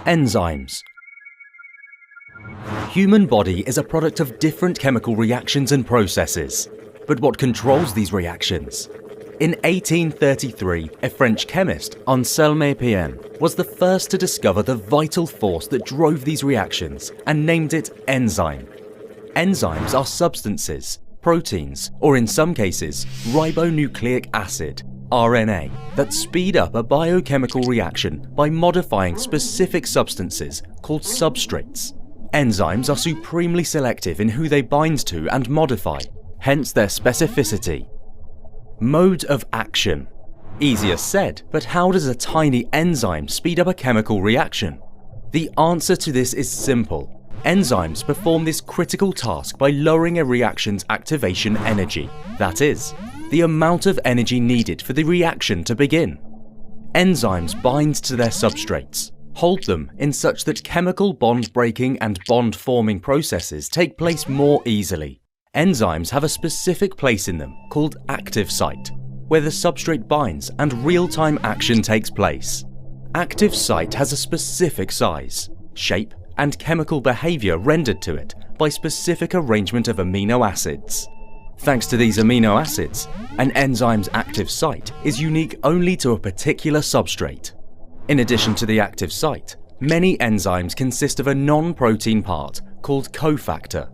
Enzymes. Human body is a product of different chemical reactions and processes. But what controls these reactions? In 1833, a French chemist, Anselme Pien, was the first to discover the vital force that drove these reactions and named it enzyme. Enzymes are substances, proteins, or in some cases, ribonucleic acid, RNA, that speed up a biochemical reaction by modifying specific substances called substrates. Enzymes are supremely selective in who they bind to and modify, hence their specificity. Mode of action. Easier said, but how does a tiny enzyme speed up a chemical reaction? The answer to this is simple. Enzymes perform this critical task by lowering a reaction's activation energy, that is, the amount of energy needed for the reaction to begin. Enzymes bind to their substrates, hold them in such that chemical bond breaking and bond forming processes take place more easily. Enzymes have a specific place in them called active site, where the substrate binds and real-time action takes place. Active site has a specific size, shape, and chemical behavior rendered to it by specific arrangement of amino acids. Thanks to these amino acids, an enzyme's active site is unique only to a particular substrate. In addition to the active site, many enzymes consist of a non-protein part called cofactor.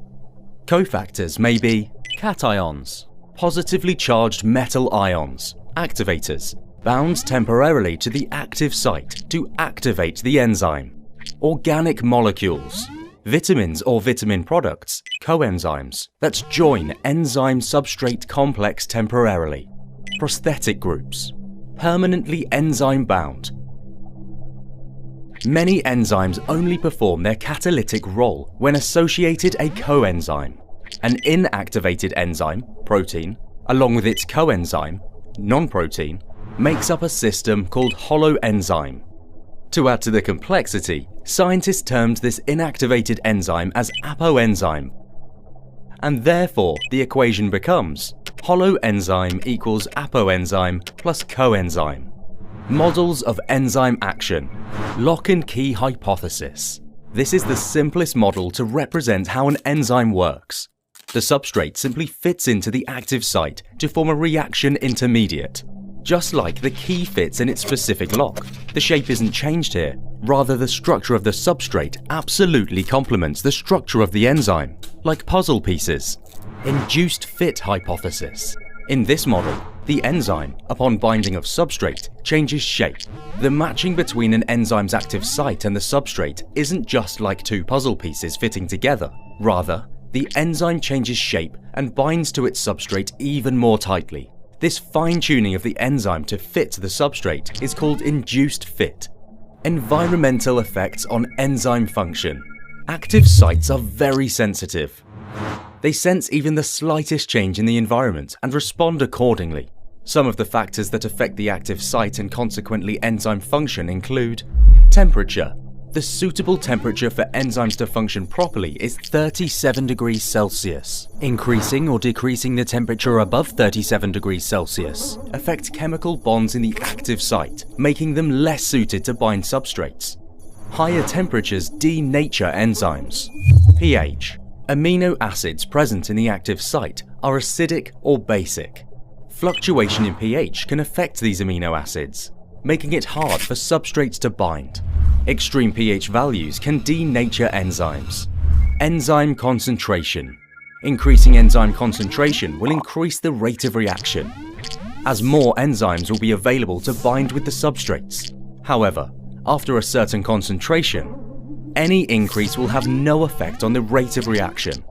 Cofactors may be cations, positively charged metal ions, activators, bound temporarily to the active site to activate the enzyme, organic molecules, vitamins or vitamin products, coenzymes, that join enzyme-substrate complex temporarily, prosthetic groups, permanently enzyme-bound. Many enzymes only perform their catalytic role when associated a coenzyme. An inactivated enzyme, protein, along with its coenzyme, non-protein, makes up a system called holoenzyme. To add to the complexity, scientists termed this inactivated enzyme as apoenzyme. And therefore, the equation becomes holoenzyme equals apoenzyme plus coenzyme. Models of enzyme action. Lock and key hypothesis. This is the simplest model to represent how an enzyme works. The substrate simply fits into the active site to form a reaction intermediate. Just like the key fits in its specific lock, the shape isn't changed here. Rather, the structure of the substrate absolutely complements the structure of the enzyme, like puzzle pieces. Induced fit hypothesis. In this model, the enzyme, upon binding of substrate, changes shape. The matching between an enzyme's active site and the substrate isn't just like two puzzle pieces fitting together. Rather, the enzyme changes shape and binds to its substrate even more tightly. This fine-tuning of the enzyme to fit the substrate is called induced fit. Environmental effects on enzyme function. Active sites are very sensitive. They sense even the slightest change in the environment and respond accordingly. Some of the factors that affect the active site and consequently enzyme function include temperature. The suitable temperature for enzymes to function properly is 37 degrees Celsius. Increasing or decreasing the temperature above 37 degrees Celsius affects chemical bonds in the active site, making them less suited to bind substrates. Higher temperatures denature enzymes. pH. Amino acids present in the active site are acidic or basic. Fluctuation in pH can affect these amino acids, making it hard for substrates to bind. Extreme pH values can denature enzymes. Enzyme concentration. Increasing enzyme concentration will increase the rate of reaction, as more enzymes will be available to bind with the substrates. However, after a certain concentration, any increase will have no effect on the rate of reaction.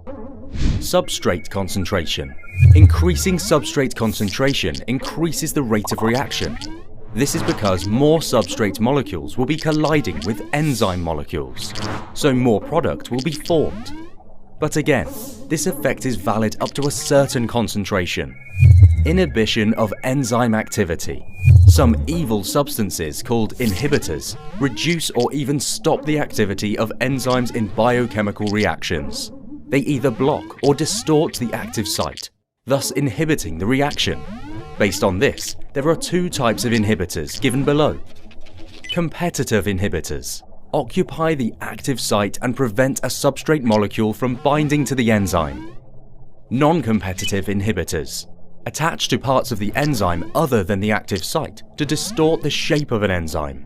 Substrate concentration. Increasing substrate concentration increases the rate of reaction. This is because more substrate molecules will be colliding with enzyme molecules, so more product will be formed. But again, this effect is valid up to a certain concentration. Inhibition of enzyme activity. Some evil substances called inhibitors reduce or even stop the activity of enzymes in biochemical reactions. They either block or distort the active site, thus inhibiting the reaction. Based on this, there are two types of inhibitors given below. Competitive inhibitors. occupy the active site and prevent a substrate molecule from binding to the enzyme. Non-competitive inhibitors attach to parts of the enzyme other than the active site to distort the shape of an enzyme.